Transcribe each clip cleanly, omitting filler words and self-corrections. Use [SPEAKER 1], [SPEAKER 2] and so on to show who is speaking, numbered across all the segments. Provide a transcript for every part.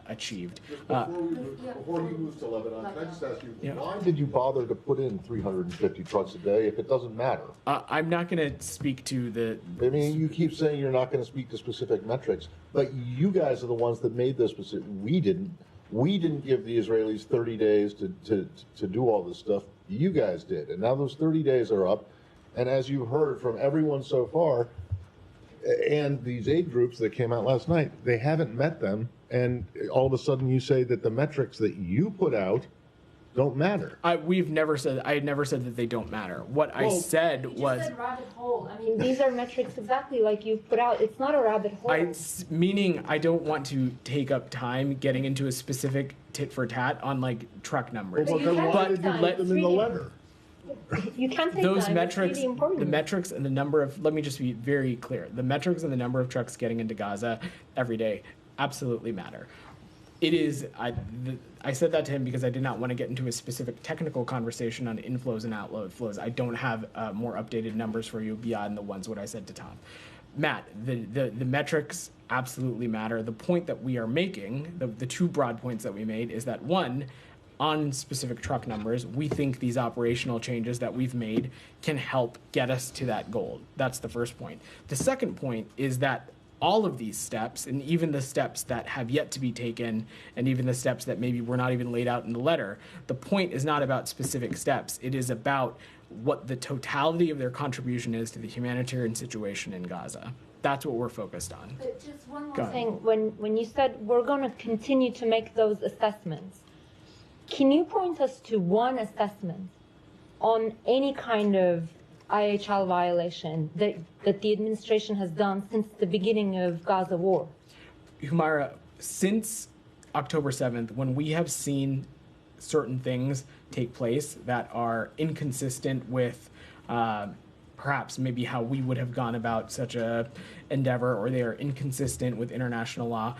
[SPEAKER 1] achieved.
[SPEAKER 2] Before you move to Lebanon, can I just ask you,
[SPEAKER 1] Yeah.
[SPEAKER 2] why did you bother to put in 350 trucks a day if it doesn't matter?
[SPEAKER 1] I'm not going to speak to the.
[SPEAKER 2] I mean, you keep saying you're not going to speak to specific metrics, but you guys are the ones that made those specific. We didn't. We didn't give the Israelis 30 days to do all this stuff. You guys did, and now those 30 days are up. And as you heard from everyone so far, and these aid groups that came out last night, they haven't met them. And all of a sudden you say that the metrics that you put out don't matter.
[SPEAKER 1] I had never said that they don't matter. What I said was.
[SPEAKER 3] You said rabbit hole. I mean, these are metrics exactly like you put out. It's not a rabbit hole.
[SPEAKER 1] Meaning I don't want to take up time getting into a specific tit for tat on like truck numbers.
[SPEAKER 2] Well, then why did you let them in the letter?
[SPEAKER 3] You can't take
[SPEAKER 1] those
[SPEAKER 3] time.
[SPEAKER 1] metrics,
[SPEAKER 3] it's really
[SPEAKER 1] the metrics and the number of, let me just be very clear, the metrics and the number of trucks getting into Gaza every day absolutely matter. It is, I said that to him because I did not want to get into a specific technical conversation on inflows and outflow flows. I don't have more updated numbers for you beyond the ones what I said to Tom. Matt, the metrics absolutely matter. The point that we are making, the two broad points that we made is that one, on specific truck numbers, we think these operational changes that we've made can help get us to that goal. That's the first point. The second point is that all of these steps, and even the steps that have yet to be taken, and even the steps that maybe were not even laid out in the letter, the point is not about specific steps. It is about what the totality of their contribution is to the humanitarian situation in Gaza. That's what we're focused on.
[SPEAKER 3] But just one more thing. When you said we're going to continue to make those assessments, can you point us to one assessment on any kind of IHL violation that the administration has done since the beginning of Gaza war?
[SPEAKER 1] Humaira, since October 7th, when we have seen certain things take place that are inconsistent with perhaps maybe how we would have gone about such a endeavor, or they are inconsistent with international law,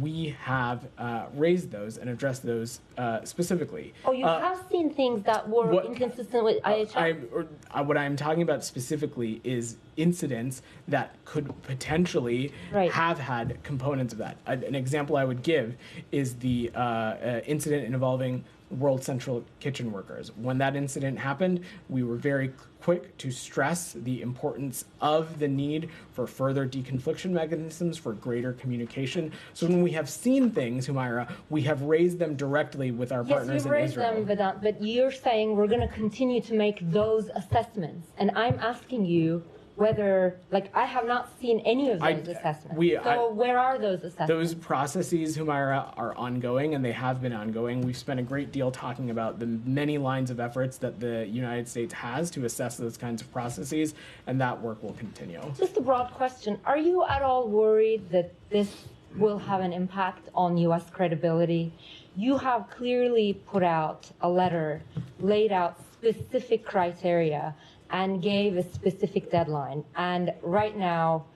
[SPEAKER 1] we have raised those and addressed those specifically.
[SPEAKER 3] Oh, you have seen things that were inconsistent with IHL?
[SPEAKER 1] What I'm talking about specifically is incidents that could potentially have had components of that. An example I would give is the incident involving World Central Kitchen workers. When that incident happened, we were very quick to stress the importance of the need for further deconfliction mechanisms, for greater communication. So when we have seen things, Humaira, we have raised them directly with our partners in Israel.
[SPEAKER 3] Yes, you raised them, Vedant, but you're saying we're going to continue to make those assessments. And I'm asking you whether, like, I have not seen any of those assessments. Where are those assessments?
[SPEAKER 1] Those processes, Humaira, are ongoing, and they have been ongoing. We've spent a great deal talking about the many lines of efforts that the United States has to assess those kinds of processes, and that work will continue.
[SPEAKER 3] Just a broad question. Are you at all worried that this will have an impact on U.S. credibility? You have clearly put out a letter, laid out specific criteria, and gave a specific deadline. And right now,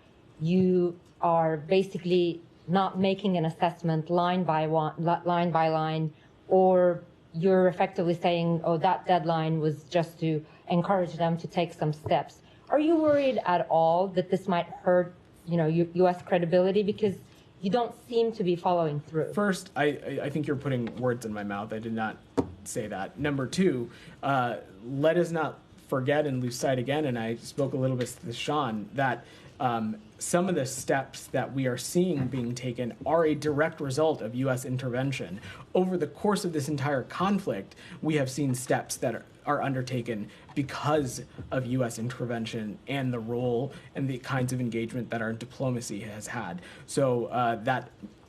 [SPEAKER 3] you are basically not making an assessment line by line, or you're effectively saying, oh, that deadline was just to encourage them to take some steps. Are you worried at all that this might hurt, U.S. credibility? Because you don't seem to be following through.
[SPEAKER 1] First, I think you're putting words in my mouth. I did not say that. Number two, let us not forget and lose sight again, and I spoke a little bit to Sean, that some of the steps that we are seeing being taken are a direct result of U.S. intervention. Over the course of this entire conflict, we have seen steps that are undertaken because of U.S. intervention and the role and the kinds of engagement that our diplomacy has had. So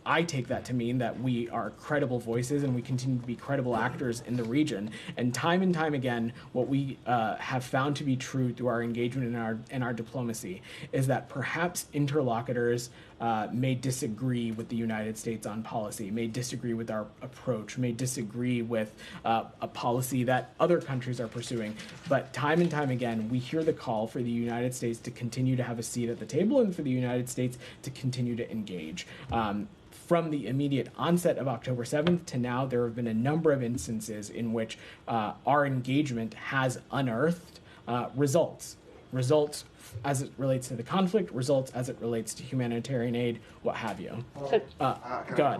[SPEAKER 1] I take that to mean that we are credible voices and we continue to be credible actors in the region. And time again, what we have found to be true through our engagement in our diplomacy is that perhaps interlocutors may disagree with the United States on policy, may disagree with our approach, may disagree with a policy that other countries are pursuing. But time and time again, we hear the call for the United States to continue to have a seat at the table and for the United States to continue to engage. From the immediate onset of October 7th to now, there have been a number of instances in which our engagement has unearthed results as it relates to the conflict, results as it relates to humanitarian aid, what have you. Go ahead.